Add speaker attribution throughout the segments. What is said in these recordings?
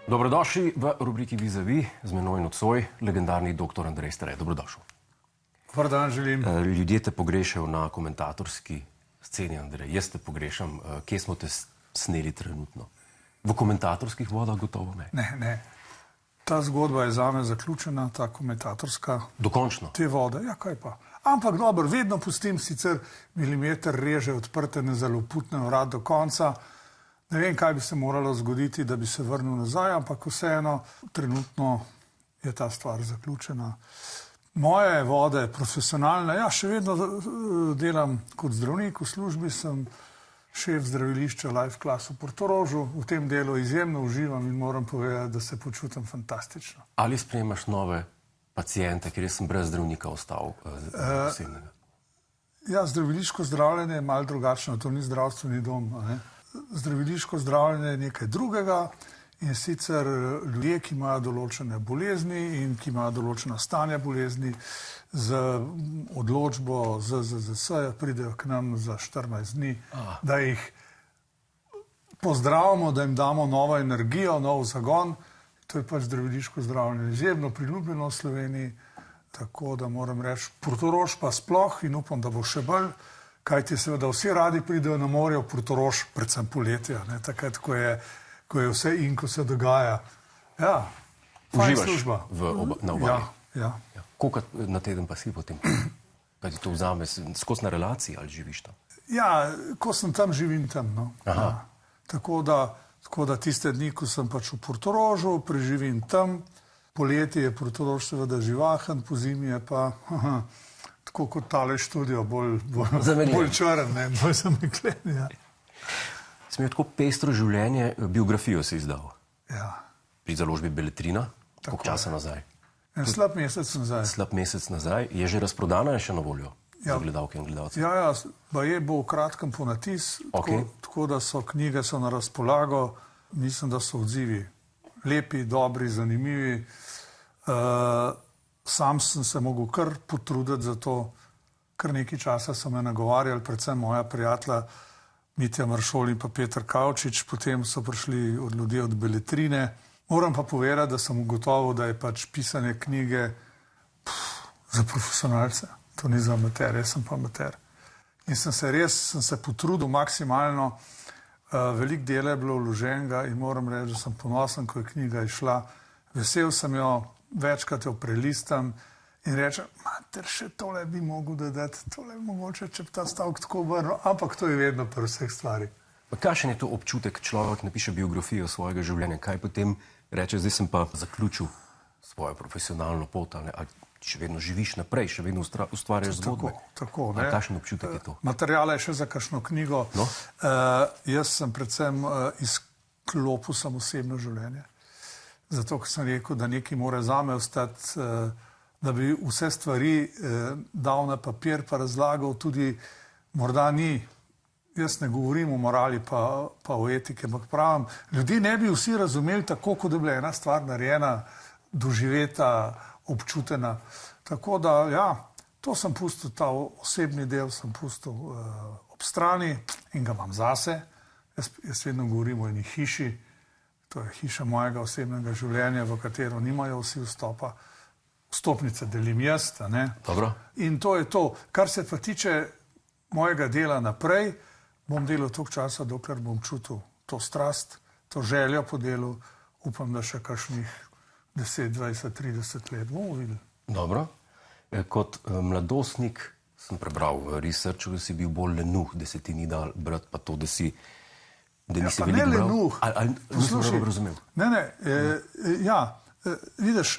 Speaker 1: Dobrodošli v rubriki Vizavi, z menoj nocoj, legendarni dr. Andrej Stare. Dobrodošel.
Speaker 2: Dobar dan želim.
Speaker 1: Ljudje te pogrešajo na komentatorski sceni, Andrej. Jaz te pogrešam. Kje smo te sneli trenutno? V komentatorskih vodah gotovo ne.
Speaker 2: Ne. Ta zgodba je zame zaključena, ta komentatorska.
Speaker 1: Dokončno?
Speaker 2: Te vode, ja kaj pa. Ampak dobro, vedno pustim sicer milimeter reže odprte na zelo putne vrat do konca. Ne vem, kaj bi se moralo zgoditi, da bi se vrnil nazaj, ampak vseeno trenutno je ta stvar zaključena. Moje vode profesionalne, ja še vedno delam kot zdravnik v službi, sem šef zdravilišča Life Class v Portorožu, v tem delu izjemno uživam in moram povedati, da se počutim fantastično.
Speaker 1: Ali sprejemaš nove pacijente, ker jaz sem brez zdravnika ostal osebnega?
Speaker 2: Ja, zdraviliško zdravljenje je malo drugačno, to ni zdravstveni dom, ne? Zdraviliško zdravljenje je nekaj drugega in sicer ljudje, ki imajo določene bolezni in ki imajo določena stanja bolezni, z odločbo ZZZS pridejo k nam za 14 dni, da jih pozdravimo, da jim damo novo energijo, nov zagon. To je pač zdraviliško zdravljenje izjemno priljubljeno v Sloveniji, tako da moram reči, Portorož pa sploh in upam, da bo še bolj. Kajti seveda vsi radi pridejo na morje v Portorož, predvsem poletja, takrat, ko je vse in ko se dogaja. Ja, fajn služba.
Speaker 1: Uživaš na obali?
Speaker 2: Ja.
Speaker 1: Koliko na teden pa si potem? Kaj ti to vzame? Skozi na relaciji ali živiš tam?
Speaker 2: Ja, ko sem tam, živim tam. No. Ja. Tako da tiste dni, ko sem pač v Portorožu, preživim tam. Poletje je Portorož seveda živahen, po zimi je pa... Tako kot tale študijo, bolj črn, bolj zameglen. Ja.
Speaker 1: Sem imel tako pestro življenje, biografijo si izdal.
Speaker 2: Ja.
Speaker 1: Pri založbi Beletrina, koliko časa nazaj?
Speaker 2: En slab mesec nazaj.
Speaker 1: Slab mesec nazaj. Je že razprodana, je še na voljo za gledalke in gledalce?
Speaker 2: Ja, bo v kratkem ponatis, tako da so knjige na razpolago. Mislim, da so odzivi lepi, dobri, zanimivi. Sam sem se mogel kar potruditi za to, kar nekaj časa so me nagovarjali, predvsem moja prijatelja Mitja Maršol in pa Peter Kavčič, potem so prišli od ljudi od Beletrine. Moram pa povedati, da sem ugotovil, da je pač pisanje knjige za profesionalce, to ni za amater, jaz sem pa amater. In sem se potrudil maksimalno, veliko dela je bilo vloženega in moram reči, da sem ponosen, ko je knjiga išla. Vesel sem jo, večkrat jo prelistam in rečem, mater, še tole bi mogel dodati, tole mogoče, če bi ta stavek tako obrnil, ampak to je vedno pri vseh stvari.
Speaker 1: Kakšen je to občutek, človek napiše biografijo svojega življenja, kaj potem reče, zdaj sem pa zaključil svojo profesionalno pot, ali še vedno živiš naprej, še vedno ustvarjaš zgodbe?
Speaker 2: Tako, ne.
Speaker 1: Kakšen občutek je to?
Speaker 2: Materijala je še za kakšno knjigo.
Speaker 1: No?
Speaker 2: Jaz sem predvsem izklopil osebno življenje. Zato, ker sem rekel, da nekaj mora zame ostati, da bi vse stvari dal na papir pa razlagal, tudi morda ni, jaz ne govorim o morali pa o etike, ampak pravim, ljudi ne bi vsi razumeli tako, kot da bi bila ena stvar narejena, doživeta, občutena. Tako da, ja, to sem pustil, ta osebni del sem pustil ob strani in ga imam zase. Jaz vedno govorim o eni hiši. To je hiša mojega osebnega življenja, v katero nimajo vsi vstopa. Vstopnice delim jaz, ne?
Speaker 1: Dobro.
Speaker 2: In to je to. Kar se pa tiče mojega dela naprej, bom delal toliko časa, dokler bom čutil to strast, to željo po delu. Upam, da še kakšnih 10, 20, 30 let bomo videli.
Speaker 1: Dobro. Kot mladostnik sem prebral v researchu, da si bil bolj lenuh, da se ti ni dal brati pa to, da si...
Speaker 2: Ja, pa ne lenuh.
Speaker 1: Poslušaj,
Speaker 2: vidiš,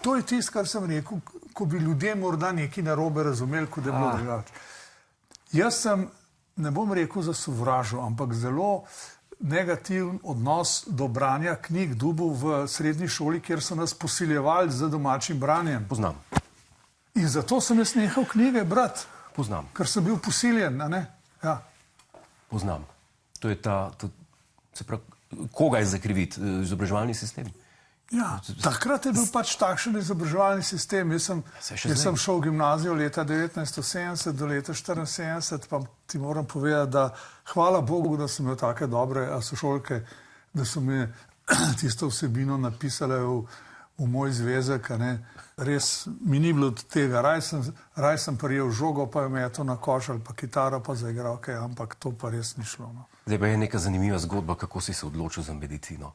Speaker 2: to je tisto, kar sem rekel, ko bi ljudje morda nekaj narobe razumeli, kot je bilo drugače. Jaz sem, ne bom rekel za sovražo, ampak zelo negativen odnos do branja knjig dobil v srednji šoli, kjer so nas posiljevali z domačim branjem.
Speaker 1: Poznam.
Speaker 2: In zato sem jaz nehal knjige brati.
Speaker 1: Poznam.
Speaker 2: Ker sem bil posiljen, a ne? Ja.
Speaker 1: Poznam. To je koga je zakriviti? Izobraževalni sistem?
Speaker 2: Ja, takrat je bil pač takšen izobraževalni sistem. Jaz sem šel v gimnazijo leta 1970 do leta 1974, pa ti moram povedati, da hvala Bogu, da sem imel take dobre sošolke, da so me tisto vsebino napisala v moj zvezek. Res mi ni bilo od tega. Raj sem prijel žogo, pa jo metal na koš ali pa kitaro pa zaigral, ampak to pa res ni šlo. No.
Speaker 1: Zdaj pa je neka zanimiva zgodba, kako si se odločil za medicino.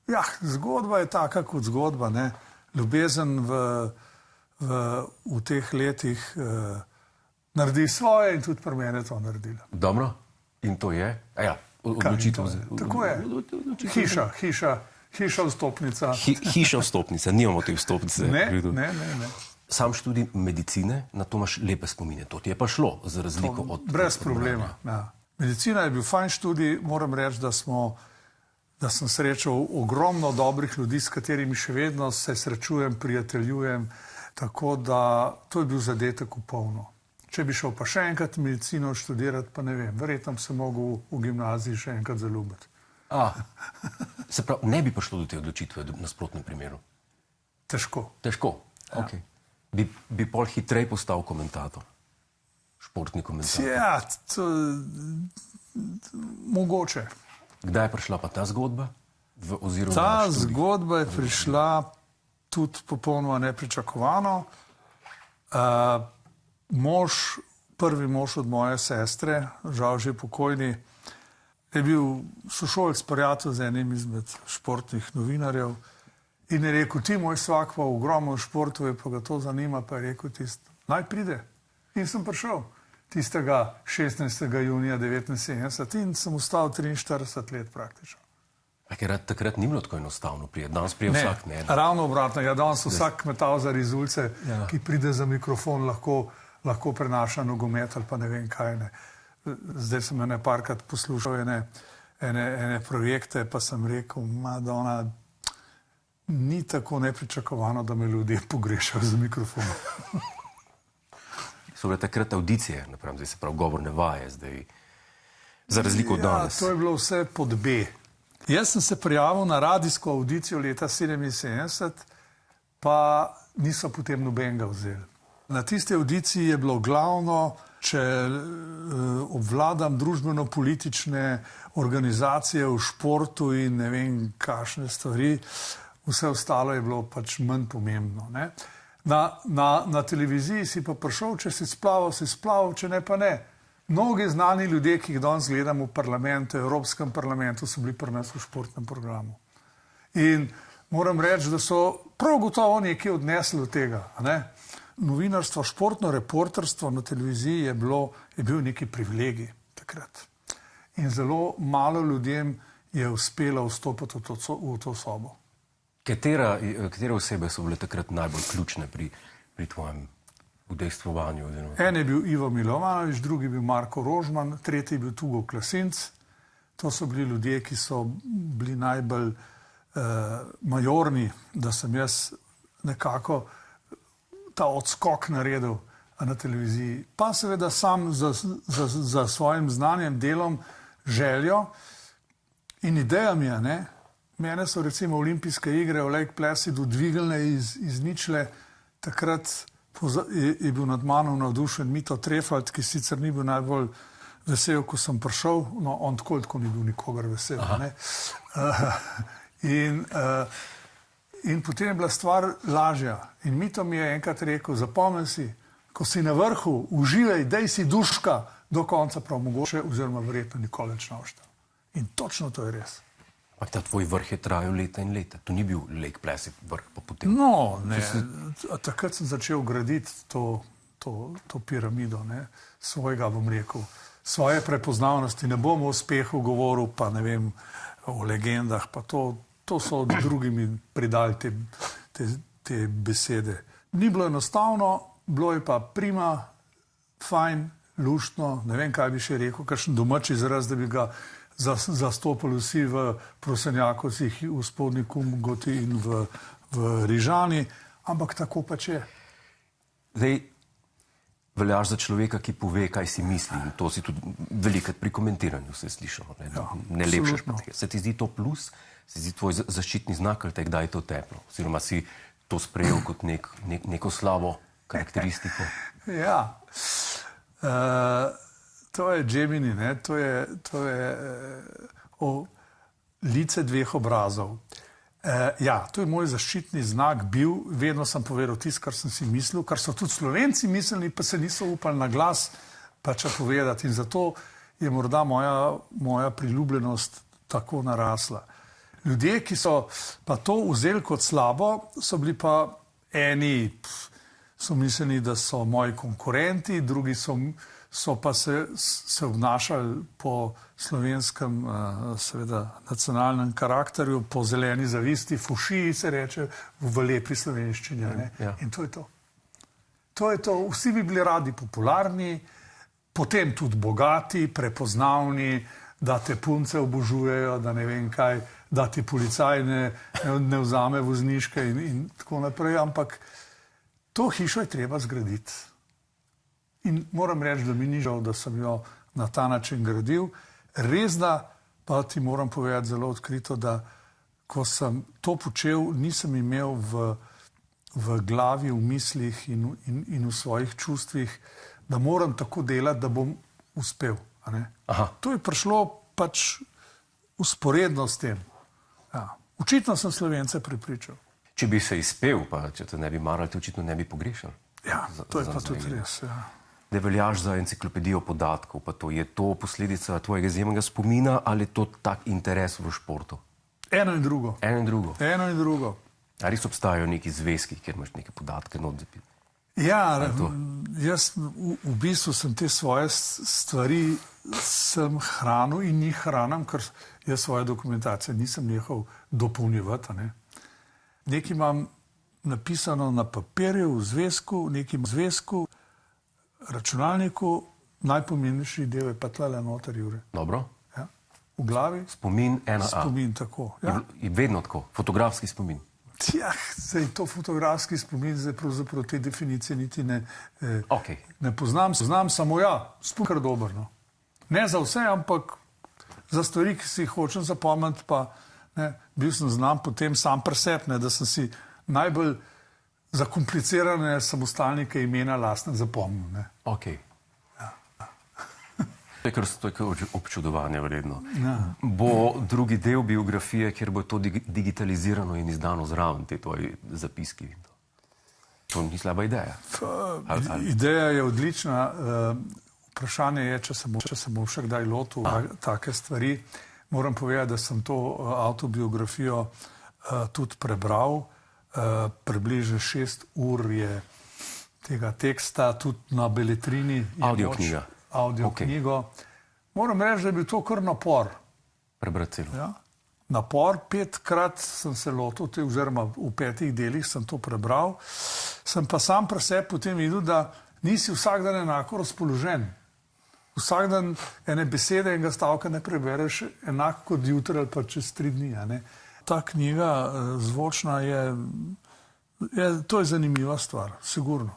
Speaker 2: Ja, zgodba je taka kot zgodba. Ne. Ljubezen v teh letih naredi svoje in tudi pri mene to naredila.
Speaker 1: Dobro, in to je? Odločitev.
Speaker 2: Tako je. Hiša vstopnica.
Speaker 1: Hiša vstopnica, nimamo te vstopnice.
Speaker 2: Ne.
Speaker 1: Sam študij medicine, na to imaš lepe spomine. To ti je pa šlo, za razliko od...
Speaker 2: Brez problema. Ja. Medicina je bil fajn študij, moram reči, da sem srečal ogromno dobrih ljudi, s katerimi še vedno se srečujem, prijateljujem, tako da to je bil zadetek v polno. Če bi šel pa še enkrat medicino študirati, pa ne vem, verjetno bi se mogel v gimnaziji še enkrat zaljubiti.
Speaker 1: Se pravi, ne bi prišlo do te odločitve v nasprotnem primeru?
Speaker 2: Težko.
Speaker 1: Težko, ok. Bi pol hitrej postal komentator? Športni komentator?
Speaker 2: Ja, mogoče.
Speaker 1: Kdaj je prišla pa ta zgodba?
Speaker 2: Ta zgodba je prišla tudi popolnoma nepričakovano. Prvi mož od moje sestre, žal že pokojni, je bil sošolec prijatelj z enim izmed športnih novinarjev in je rekel, ti moj svak pa ogromno v športu, pa ga to zanima, pa je rekel naj pride. In sem prišel tistega 16. junija 1979 in sem ostal 43 let praktično.
Speaker 1: Takrat ni bilo tako enostavno prijeti, danes prije vsak ne.
Speaker 2: Ravno obratno, danes vsak metal za rizulce, ki pride za mikrofon, lahko prenaša nogomet ali pa ne vem kaj ne. Zdaj sem ene parkrat poslušal ene projekte, pa sem rekel, Madonna, ni tako nepričakovano, da me ljudje pogrešajo za mikrofonom.
Speaker 1: So bile takrat audicije, zdaj se pravi govorne vaje, zdaj za razliko od danes.
Speaker 2: To je bilo vse pod B. Jaz sem se prijavil na radijsko audicijo leta 1977, pa niso potem nobenega vzeli. Na tisti audiciji je bilo glavno, če obvladam družbeno-politične organizacije v športu in ne vem kakšne stvari, vse ostalo je bilo pač manj pomembno. Ne? Na televiziji si pa prišel, če si splaval, če ne pa ne. Mnogi znani ljudje, ki jih danes gledamo v parlamentu, Evropskem parlamentu, so bili pri nas v športnem programu. In moram reči, da so prav gotovo nekaj odnesli od tega. Ne? Novinarstvo, športno reporterstvo na televiziji je bil neki privilegij takrat. In zelo malo ljudem je uspelo vstopiti v to sobo.
Speaker 1: Katere osebe so bile takrat najbolj ključne pri tvojem udejstvovanju?
Speaker 2: En je bil Ivo Milovanovič, drugi je bil Marko Rožman, tretji je bil Tugo Klasinc. To so bili ljudje, ki so bili najbolj majorni, da sem jaz nekako ta odskok naredil na televiziji. Pa seveda sam za svojim znanjem, delom, željo in idejami. Mene so recimo olimpijske igre v Lake Placidu dvignile iz ničle. Takrat je bil nad mano navdušen Mito Trefalt, ki sicer ni bil najbolj vesel, ko sem prišel. No, on tako ni bil nikogar vesel. In potem je bila stvar lažja. In Mito mi je enkrat rekel, zapomni si, ko si na vrhu, uživaj, dej si duška do konca, prav mogoče, oziroma verjetno nikoli več ne ošta. In točno to je res.
Speaker 1: Ampak ta tvoj vrh je trajal leta in leta. To ni bil Lake Placid vrh pa potem.
Speaker 2: No, ne. Takrat sem začel graditi to piramido, svojega, bom rekel, svoje prepoznavnosti. Ne bom o uspehu govoril, pa ne vem, o legendah, pa to so drugi mi pridali te besede. Ni bilo enostavno, bilo je pa prima, fajn, luštno, ne vem, kaj bi še rekel, kakšen domač izraz, da bi ga zastopali vsi v Prosenjakovcih, v Spodnji Kumgoti in v Rižani, ampak tako pač je.
Speaker 1: Zdaj, veljaš za človeka, ki pove, kaj si misli. In to si tudi velikrat pri komentiranju se slišal. Ne lepšeš pa tega. Se ti zdi to plus? Se zdi tvoj zaščitni znak, ali te kdaj je to teplo? Oziroma si to sprejel kot neko slabo karakteristiko?
Speaker 2: Ja. To je Gemini, to je lice dveh obrazov. Ja, to je moj zaščitni znak bil, vedno sem povedal tisto, kar sem si mislil, kar so tudi Slovenci mislili, pa se niso upali na glas pač povedati in zato je morda moja priljubljenost tako narasla. Ljudje, ki so pa to vzeli kot slabo, so bili pa eni, so mislili, da so moji konkurenti, drugi so pa se obnašali po slovenskem, seveda, nacionalnem karakterju, po zeleni zavisti, fušiji se reče v lepi slovenščini. Ja. In to je to. To je to. Vsi bi bili radi popularni, potem tudi bogati, prepoznavni, da te punce obožujejo, da ne vem kaj, da ti policaj ne vzame vozniške in tako naprej, ampak to hišo je treba zgraditi. In moram reči, da mi ni žal, da sem jo na ta način gradil. Res da, pa ti moram povedati zelo odkrito, da ko sem to počel, nisem imel v glavi, v mislih in v svojih čustvih, da moram tako delati, da bom uspel. To je prišlo pač vzporedno s tem. Ja. Očitno sem Slovence prepričal.
Speaker 1: Če bi se izpel, pa če te ne bi marali, te očitno ne bi pogrešali.
Speaker 2: Ja, to je pa tudi res, ja.
Speaker 1: Da veljaš za enciklopedijo podatkov, pa to je to posledica tvojega izjemnega spomina ali je to tak interes v športu?
Speaker 2: Eno in drugo.
Speaker 1: Eno in drugo.
Speaker 2: Eno in drugo.
Speaker 1: A res obstajajo neki zvezki, kjer imaš neke podatke not zapiti?
Speaker 2: Ja, jaz v bistvu sem te svoje stvari sem hranil in njih hranim, ker jaz svoje dokumentacije nisem nehal dopolnjevati. Nekaj imam napisano na papirju, v zvezku, nekaj v zvezku, računalniku, najpomembnejši del je pa tlele noter, Jure.
Speaker 1: Dobro.
Speaker 2: Ja, v glavi.
Speaker 1: Spomin 1A.
Speaker 2: Spomin, tako. Ja.
Speaker 1: In vedno tako, fotografski spomin.
Speaker 2: Ja, zdaj to fotografski spomin, zdaj pravzaprav te definicije niti ne poznam. Znam samo spomin kar dober. No. Ne za vse, ampak za stvari, ki si jih hočem zapomniti, pa bil sem znam potem sam presep, da sem si najbolj zakomplicirane samostalnike imena lastne zapomnil.
Speaker 1: Ok. Ja. To je kar občudovanje vredno. Ja. Bo drugi del biografije, kjer bo to digitalizirano in izdano zraven, te tvoji zapiski? To ni slaba ideja.
Speaker 2: Ideja je odlična. Vprašanje je, če se bom še kdaj lotil take stvari. Moram povedati, da sem to avtobiografijo tudi prebral. Približno 6 ur je tega teksta, tudi na beletrini.
Speaker 1: Audioknjiga.
Speaker 2: Audioknjigo. Moram reči, da je bil to kar napor.
Speaker 1: Prebrati celo.
Speaker 2: Ja. Napor, 5-krat sem se lotil, oziroma v 5 delih sem to prebral. Sem pa sam pri sebi potem videl, da nisi vsak dan enako razpoložen. Vsak dan ene besede, enega stavka ne prebereš enako kot jutri ali pa čez 3 dni. Ta knjiga zvočna to je zanimiva stvar, sigurno.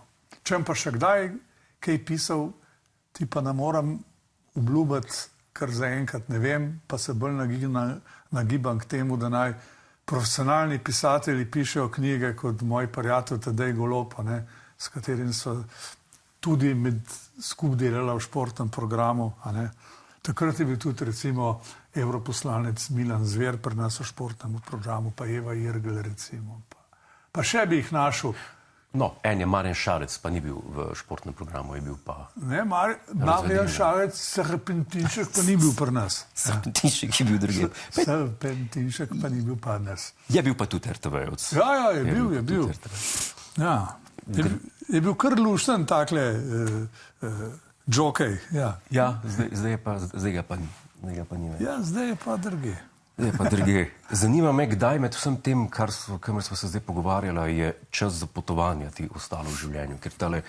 Speaker 2: Če pa še kdaj kaj pisal, ti pa ne moram obljubiti, kar zaenkrat ne vem, pa se bolj nagibam k temu, da naj profesionalni pisatelji pišejo knjige kot moj prijatelj Tadej Golob, s katerim so tudi skupaj delala v športnem programu. Takrat je bil tudi recimo evroposlanec Milan Zver pri nas v športnem programu, pa Eva Irgl recimo. Pa še bi jih našel.
Speaker 1: No, en je Marjan Šarec, pa ni bil v športnem programu, je bil pa...
Speaker 2: Ne, Marjan Šarec, Serpentinšek pa ni bil pri nas.
Speaker 1: Serpentinšek je bil drugi.
Speaker 2: Serpentinšek pa ni bil pri nas.
Speaker 1: Je bil pa tudi RTV-ovc.
Speaker 2: Ja, je bil. Ja, je bil kar lušten takle džokej.
Speaker 1: Ja, zdaj ga pa ni.
Speaker 2: Ja, zdaj je pa drugi.
Speaker 1: Zanima me, kdaj med vsem tem, kar smo se zdaj pogovarjali, je čas za potovanja ti ostalo v življenju. Ker tale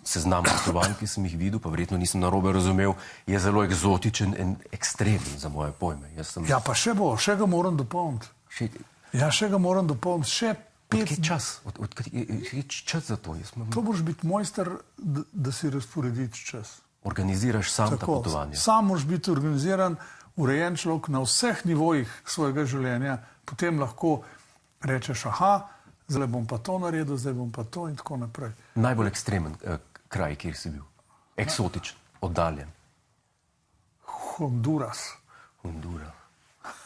Speaker 1: seznam potovanj, ki sem jih videl, pa verjetno nisem narobe razumel, je zelo eksotičen in ekstremen za moje pojme.
Speaker 2: Ja, pa še ga moram dopolniti. Še ga moram dopolniti. Še 5...
Speaker 1: Je čas za to?
Speaker 2: To moraš biti mojster, da si razporediš čas.
Speaker 1: Organiziraš sam ta potovanja?
Speaker 2: Sam moraš biti organiziran, urejen človek na vseh nivojih svojega življenja, potem lahko rečeš, zdaj bom pa to naredil, zdaj bom pa to in tako naprej.
Speaker 1: Najbolj ekstremen kraj, kjer si bil? Eksotičen, oddaljen?
Speaker 2: Honduras.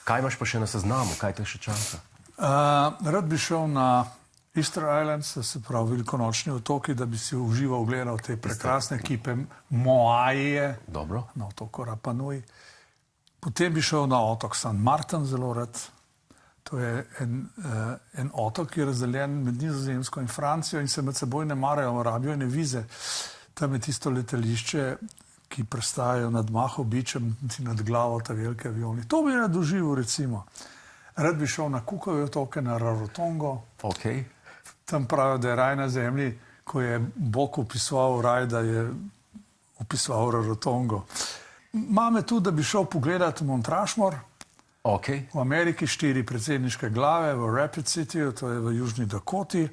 Speaker 1: Kaj imaš pa še na seznamu, kaj te še čaka?
Speaker 2: Rad bi šel na Easter Islands, se pravi velikonočni otoki, da bi si užival gledal te prekrasne kipe Moaje na otoku Rapa Nui. Potem bi šel na otok San Martin zelo rad. To je en otok, ki je razdeljen med Nizozemsko in Francijo in se med seboj ne marajo, rabijo ene vize. Tam je tisto letališče, ki prestajajo nad Maho Beachem, nad glavo ta velike avioni. To bi rad doživel, recimo. Rad bi šel na Cookove otoke, na Rarotongo.
Speaker 1: Okay.
Speaker 2: Tam pravijo, da je raj na zemlji, ko je Bog opisoval raj, da je opisoval Rarotongo. Mame tu, da bi šel pogledati Mount Rushmore.
Speaker 1: Okay.
Speaker 2: V Ameriki 4 predsedniške glave, v Rapid Cityju, to je v Južni Dakoti.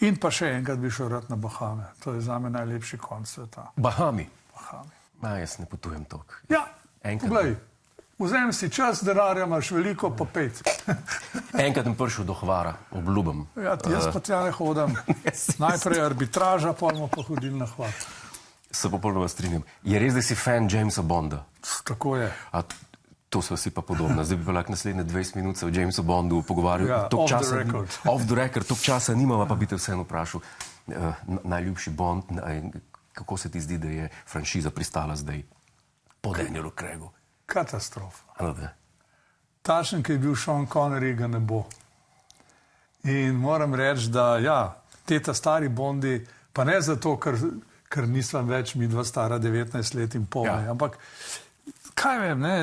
Speaker 2: In pa še enkrat bi šel rad na Bahame. To je zame najlepši konc sveta.
Speaker 1: Bahami?
Speaker 2: Bahami.
Speaker 1: Jaz ne potujem toliko.
Speaker 2: Ja, poglej, vzem si čas, denarja imaš veliko, pa 5.
Speaker 1: Enkrat sem prišel do Hvara, obljubim.
Speaker 2: Ja, jaz pa tja ne hodam. Najprej arbitraža, pa bomo pa hodili na Hvar.
Speaker 1: Se popolnoma strinjam. Je res, da si fan Jamesa Bonda?
Speaker 2: Tako je.
Speaker 1: To so vsi pa podobno. Zdaj bi pa lahko naslednje 20 minut se o Jamesu Bondu pogovarjal.
Speaker 2: Ja,
Speaker 1: off the record. Tok časa nimava, pa bi te vseeno vprašal. Najljubši Bond, kako se ti zdi, da je franšiza pristala zdaj po Danielu Craigu?
Speaker 2: Katastrofa. Takšen, ki je bil Sean Connery, ga ne bo. In moram reči, da ja, ta stari Bondi, pa ne zato, ker nisem več mi dva stara 19 let in pol, ampak kaj vem, ne,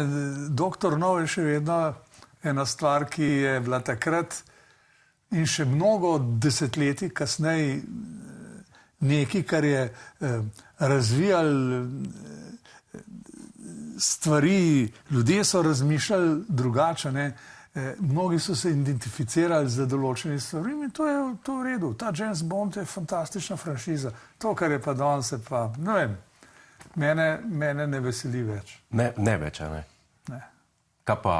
Speaker 2: Doktor No je še vedno ena stvar, ki je bila takrat in še mnogo desetletij kasneje nekaj, kar je razvijal stvari, ljudje so razmišljali drugače, ne. Mnogi so se identificirali z določenimi stvarmi in to je v redu. Ta James Bond je fantastična franšiza. To, kar je pa danes, je pa, ne vem, mene ne veseli več.
Speaker 1: Ne več, a ne?
Speaker 2: Ne.
Speaker 1: Kaj pa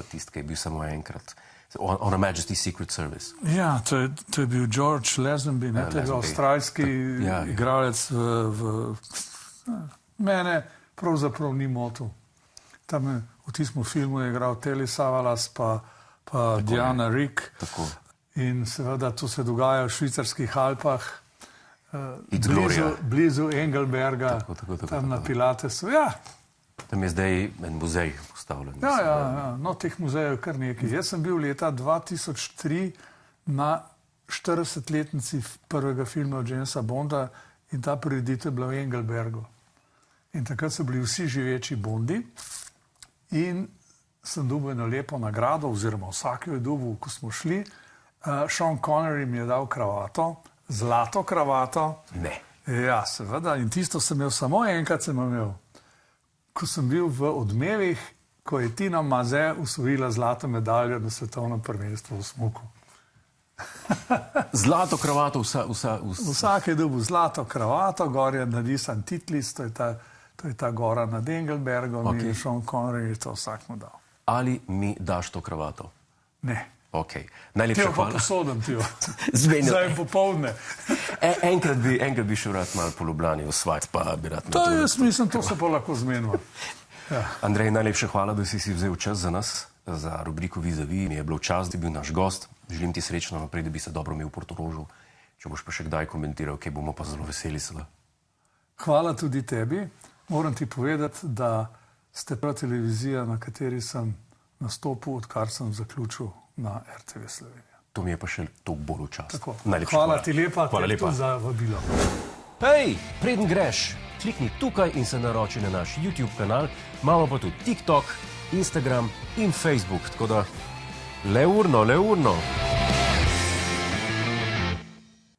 Speaker 1: tisti, ki je bil samo enkrat? On Her Majesty's Secret Service.
Speaker 2: Ja, to je bil George Lazenby, tega avstralski igralec mene pravzaprav ni motil. Tam v tistem filmu je igral Telly Savalas pa Diana Rigg. In seveda to se dogaja v švicarskih Alpah, blizu Engelberga, tam na Pilatesu. Ja.
Speaker 1: Tam je zdaj en muzej postavljen.
Speaker 2: Ja, no teh muzejev je kar nekaj. Jaz sem bil leta 2003 na 40-letnici prvega filma Jamesa Bonda in ta prireditev je bila v Engelbergu. In takrat so bili vsi živeči Bondi in sem dobil eno lepo nagrado, oziroma vsak jo je dobil, ko smo šli. Sean Connery mi je dal kravato, zlato kravato.
Speaker 1: Ne.
Speaker 2: Ja, seveda, in tisto sem imel samo enkrat sem imel. Ko sem bil v Odmevih, ko je Tina Maze osvojila zlato medaljo na svetovnem prvenstvu v smuku.
Speaker 1: Zlato kravato
Speaker 2: Vsak je dobil zlato kravato, gor je narisan Titlis, to je ta gora nad Engelbergom in Sean Connery je to vsak mu dal.
Speaker 1: Ali mi daš to kravato?
Speaker 2: Ne.
Speaker 1: Ok, najlepša hvala.
Speaker 2: Ti jo pa posodem, ti jo. Zdaj popoldne.
Speaker 1: Enkrat bi šel rad malo po Ljubljani osvajati, pa bi rad...
Speaker 2: To jaz mislim, to se pa lahko zmenilo.
Speaker 1: Andrej, najlepša hvala, da si vzel čas za nas, za rubriko Vis-a-vis. Mi je bilo čast, da bi bil naš gost. Želim ti srečno naprej, da bi se dobro imel v Portorožu. Če boš pa še kdaj komentiral, kaj bomo pa zelo veseli seveda.
Speaker 2: Hvala tudi tebi. Moram ti povedati, da ste prva televizija, na kateri sem nastopil, odkar sem zaključil na RTV Slovenija.
Speaker 1: To mi je pa še toliko bolj v čast.
Speaker 2: Hvala ti lepa, tudi za vabilo.
Speaker 1: Hej, preden greš, klikni tukaj in se naroči na naš YouTube kanal. Imamo pa tudi TikTok, Instagram in Facebook, tako da le urno.